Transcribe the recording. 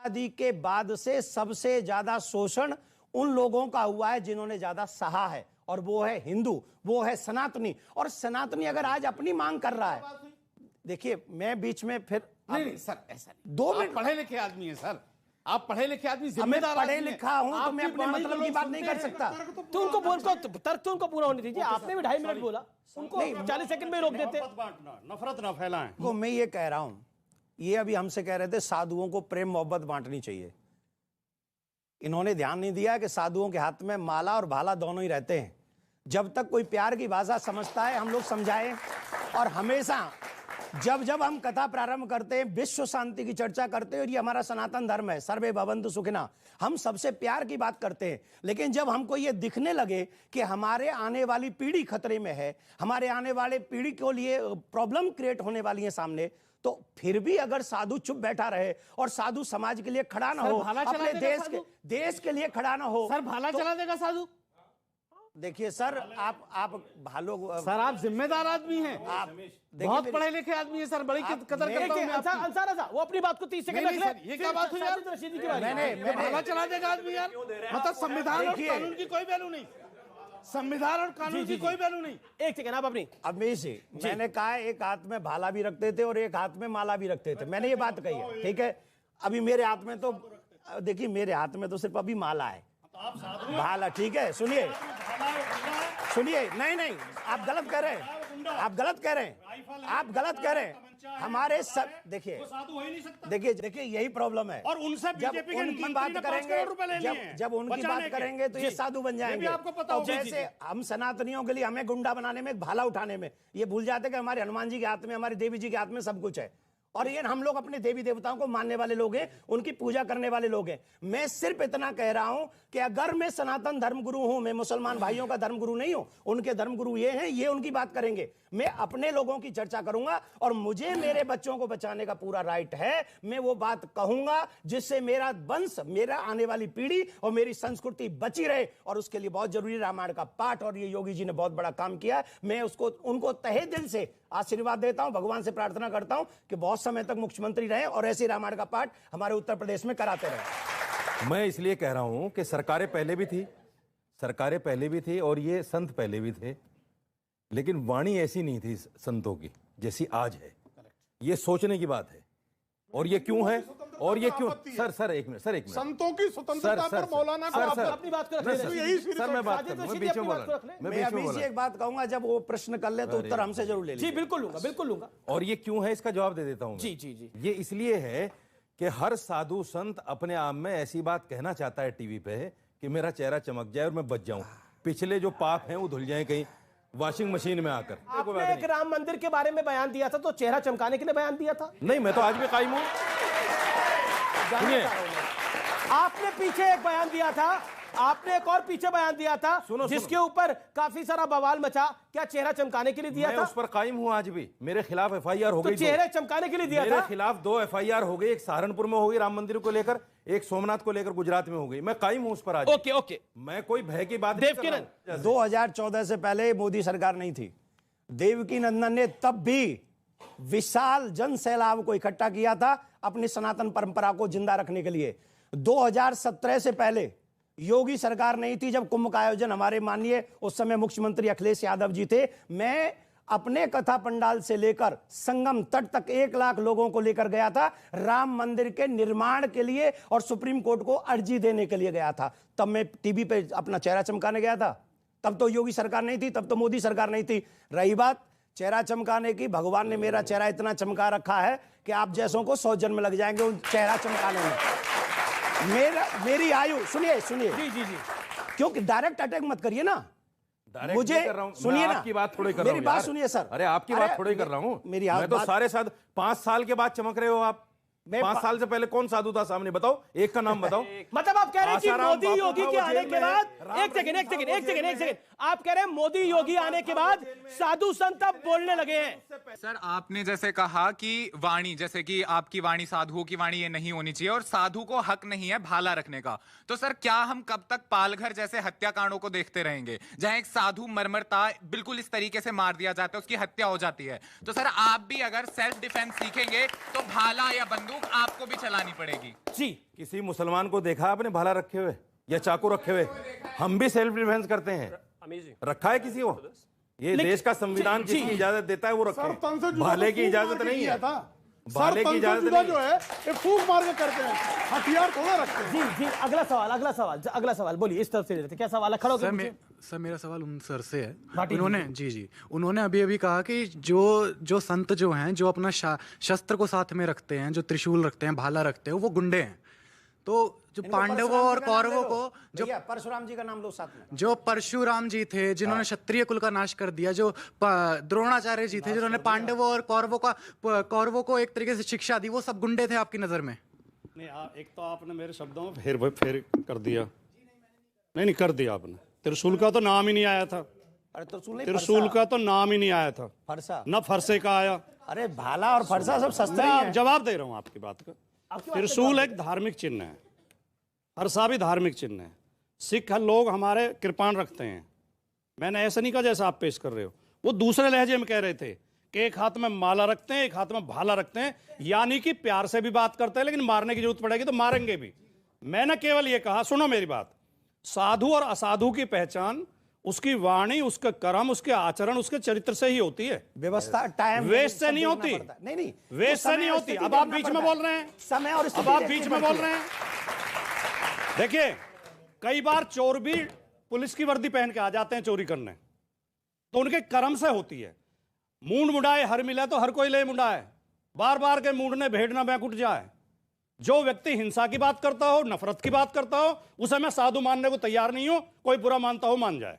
आजादी के बाद से सबसे ज्यादा शोषण उन लोगों का हुआ है जिन्होंने ज्यादा सहा है, और वो है हिंदू, वो है सनातनी। और सनातनी अगर आज अपनी मांग कर रहा है, देखिए मैं बीच में फिर नहीं सर, ऐसा नहीं। 2 मिनट। पढ़े लिखे आदमी है सर, आप पढ़े लिखे आदमी, मैं जिम्मेदार पढ़े लिखा हूं तो मैं अपने मतलब की बात नहीं कर सकता। तो उनको बोल को तर्क तो उनको पूरा होने दीजिए। आपने भी 2.5 मिनट बोला, उनको 40 सेकंड में रोक देते। नफरत ना फैलाएं। को मैं ये कह रहा हूं, ये अभी हमसे कह रहे थे साधुओं को प्रेम मोहब्बत बांटनी चाहिए। इन्होंने ध्यान नहीं दिया कि साधुओं के हाथ में माला और भाला दोनों ही रहते हैं। जब तक कोई प्यार की भाषा समझता है हम लोग समझाएं, और हमेशा जब जब हम कथा प्रारंभ करते हैं, विश्व शांति की चर्चा करते हैं, और ये हमारा सनातन धर्म है, सर्वे भवन्तु सुखिनः, हम सबसे प्यार की बात करते हैं। लेकिन जब हमको ये दिखने लगे कि हमारे आने वाली पीढ़ी खतरे में है, हमारे आने वाले पीढ़ी के लिए प्रॉब्लम क्रिएट होने वाली है सामने, तो फिर भी अगर साधु चुप बैठा रहे और साधु समाज के लिए खड़ा ना हो, अपने देश के लिए खड़ा ना हो, सर भाला चला देगा साधु? देखिए सर, आप भालो सर, आप जिम्मेदार आदमी हैं, आप बहुत पढ़े लिखे आदमी हैं सर, बड़ी कदर करता हूं मैं आपकी। अंसार साहब, वो अपनी बात को 30 सेकंड रख ले। ये क्या बात हुई यार? मैंने भाला चला देगा आदमी यार? मतलब संविधान और कानून की कोई वैल्यू नहीं, संविधान और कानून की कोई वैल्यू नहीं। एक सेकंड आप अपनी। अब मैंने कहा एक हाथ में भाला भी रखते थे और एक हाथ में माला भी रखते थे, मैंने ये बात कही है, ठीक है। अभी मेरे हाथ में तो देखिए, मेरे हाथ में तो सिर्फ अभी माला है, भाला, ठीक है। सुनिए नहीं, आप गलत कह रहे हैं, आप गलत कह रहे हैं। हमारे सब देखिए यही प्रॉब्लम है। और उनसे जब उनकी बात करेंगे, जब उनकी बात करेंगे तो ये साधु बन जाएंगे। आपको पता हो, जैसे हम सनातनियों के लिए हमें गुंडा बनाने में, भाला उठाने में, ये भूल जाते हैं कि हमारे हनुमान जी के हाथ में, हमारे देवी जी के हाथ में सब कुछ है। और ये हम लोग अपने देवी देवताओं को मानने वाले लोग हैं, उनकी पूजा करने वाले लोग हैं। मैं सिर्फ इतना कह रहा हूं कि अगर मैं सनातन धर्मगुरु हूं, मैं मुसलमान भाइयों का धर्मगुरु नहीं हूं, उनके धर्मगुरु ये हैं, ये उनकी बात करेंगे, मैं अपने लोगों की चर्चा करूंगा, और मुझे मेरे बच्चों को बचाने का पूरा राइट है। मैं वो बात कहूंगा जिससे मेरा वंश, मेरा आने वाली पीढ़ी और मेरी संस्कृति बची रहे, और उसके लिए बहुत जरूरी रामायण का पाठ, और ये योगी जी ने बहुत बड़ा काम किया। मैं उनको तहे दिल से आशीर्वाद देता हूं, भगवान से प्रार्थना करता हूं कि बहुत समय तक मुख्यमंत्री रहे और ऐसे रामायण का पाठ हमारे उत्तर प्रदेश में कराते रहे। मैं इसलिए कह रहा हूं कि सरकारें पहले भी थी और ये संत पहले भी थे, लेकिन वाणी ऐसी नहीं थी संतों की जैसी आज है। ये सोचने की बात है। और ये क्यों है, और ये क्यों? सर एक मिनट, संतों की स्वतंत्रता पर मौलाना को अपनी बात कर सर मैं बात करूं, मैं बीच में बोला, मैं अभी से एक बात कहूंगा, जब वो प्रश्न कर ले तो उत्तर हमसे जरूर ले लीजिए। जी बिल्कुल लूंगा। और ये क्यों है इसका जवाब दे देता हूं। जी। ये इसलिए है कि हर साधु संत अपने आप में ऐसी बात कहना चाहता है टीवी पे कि मेरा चेहरा चमक जाए और मैं बच जाऊं, पिछले जो पाप हैं वो धुल जाएं कहीं वॉशिंग मशीन में आकर। आपने एक राम मंदिर के बारे में बयान दिया था, तो चेहरा चमकाने के लिए बयान दिया था? नहीं, मैं तो आज भी कायम हूं। सुनिए, आपने पीछे एक बयान दिया था, आपने एक और पीछे बयान दिया था, जिसके ऊपर काफी सारा बवाल मचा। क्या चेहरा चमकाने के लिए दिया था? मैं उस पर कायम हूं आज भी। मेरे खिलाफ एफआईआर हो गई, तो चेहरे चमकाने के लिए दिया था? मेरे खिलाफ 2 एफआईआर हो गई, एक सहारनपुर में हो गई राम मंदिर को लेकर, एक सोमनाथ को लेकर गुजरात में हो गई। मैं कायम हूं उस पर आज। ओके। मैं कोई भय की बात देव किरण, 2014 से पहले मोदी सरकार नहीं थी, देवकी नंदन ने तब भी विशाल जन सैलाब को इकट्ठा किया था अपनी सनातन परंपरा को जिंदा रखने के लिए। 2017 से पहले योगी सरकार नहीं थी, जब कुंभ का आयोजन हमारे माननीय उस समय मुख्यमंत्री अखिलेश यादव जी थे। मैं अपने कथा पंडाल से लेकर संगम तट तक 1 लाख लोगों को लेकर गया था, राम मंदिर के निर्माण के लिए, और सुप्रीम कोर्ट को अर्जी देने के लिए गया था। तब मैं टीवी पे अपना चेहरा चमकाने गया था। तब तो योगी सरकार नहीं थी, तब तो मोदी सरकार नहीं थी। रही बात चेहरा चमकाने की, भगवान ने मेरा चेहरा इतना चमका रखा है कि आप जैसों को 100 जन्म लग जाएंगे उन चेहरा चमकाने में। मेरी आयु सुनिए जी। क्योंकि डायरेक्ट अटैक मत करिए ना मुझे, सुनिए ना, आपकी बात थोड़ी कर रहा हूं, मेरी बात सुनिए सर। अरे आपकी बात थोड़ी कर रहा हूं, मैं तो सारे साथ 5 साल के बाद चमक रहे हो आप। 5 साल से पहले कौन साधु था सामने? बताओ, एक का नाम बताओ। मतलब आप कह रहे हैं कि मोदी योगी के आने के बाद, एक सेकंड, आप कह रहे हैं मोदी योगी आने के बाद साधु संत अब बोलने लगे हैं। सर, आपने जैसे कहा कि वाणी, जैसे कि आपकी वाणी साधुओं की वाणी ये नहीं होनी चाहिए, और साधु को हक नहीं है भाला रखने का, तो सर क्या हम कब तक पालघर जैसे हत्याकांडों को देखते रहेंगे, जहां एक साधु मरमरता बिल्कुल इस तरीके से मार दिया जाता है, उसकी हत्या हो जाती है? तो सर आप भी अगर सेल्फ डिफेंस सीखेंगे तो भाला या बंदूक बंदूक आपको भी चलानी पड़ेगी। जी किसी मुसलमान को देखा आपने भाला रखे हुए या चाकू रखे हुए? हम भी सेल्फ डिफेंस करते हैं, रखा है किसी को? ये देश का संविधान जिसकी इजाजत देता है वो रखे, भाले की इजाजत नहीं है। भाले की इजाजत नहीं जो है ये फूंक मार के करते हैं, हथियार थोड़ा रखते हैं। जी जी, अगला सवाल बोलिए, इस तरफ से लेते क्या सवाल है? खड़ो होके पूछिए। सर मेरा सवाल उन सर से है। भाटी जी उन्होंने जी उन्होंने अभी अभी कहा कि जो संत जो हैं, जो अपना शस्त्र को साथ में रखते हैं, जो त्रिशूल रखते हैं, भाला रखते हैं, वो गुंडे हैं। तो जो पांडवों और कौरवों को, जो परशुराम जी का नाम लो साथ में, जो परशुराम जी थे जिन्होंने क्षत्रिय कुल का नाश कर दिया, जो द्रोणाचार्य जी थे जिन्होंने पांडवों और कौरवों को एक तरीके से शिक्षा दी, वो सब गुंडे थे आपकी नजर में? नहीं, एक तो आपने मेरे शब्दों में फेर कर दिया। नहीं कर दिया आपने। त्रिशूल का तो नाम ही नहीं आया था। अरे त्रिशूल का तो नाम ही नहीं आया था, फरसा, न फरसे का आया। अरे भाला और फरसा सब सस्ते मैं हैं। जवाब दे रहा हूं आपकी बात का। त्रिशूल एक धार्मिक चिन्ह है, फरसा भी धार्मिक चिन्ह है। सिख लोग हमारे कृपाण रखते हैं। मैंने ऐसा नहीं कहा जैसा आप पेश कर रहे हो। वो दूसरे लहजे में कह रहे थे कि एक हाथ में माला रखते हैं, एक हाथ में भाला रखते हैं, यानी कि प्यार से भी बात करते हैं, लेकिन मारने की जरूरत पड़ेगी तो मारेंगे भी। मैंने केवल ये कहा, सुनो मेरी बात, साधु और असाधु की पहचान उसकी वाणी, उसका कर्म, उसके आचरण, उसके चरित्र से ही होती है। व्यवस्था टाइम वेस्ट से नहीं होती। नहीं वेस्ट से नहीं होती। अब आप बीच में बोल रहे हैं, समय और अब आप बीच में बोल रहे हैं। देखिए, कई बार चोर भी पुलिस की वर्दी पहन के आ जाते हैं चोरी करने, तो उनके कर्म से होती है। मूंड मुड़ाए हर मिला तो हर कोई ले मुंडाए, बार बार के मूंडने भेड़ ना बैक उठ जाए। जो व्यक्ति हिंसा की बात करता हो, नफरत की बात करता हो, उसे मैं साधु मानने को तैयार नहीं हूं। कोई बुरा मानता हो मान जाए।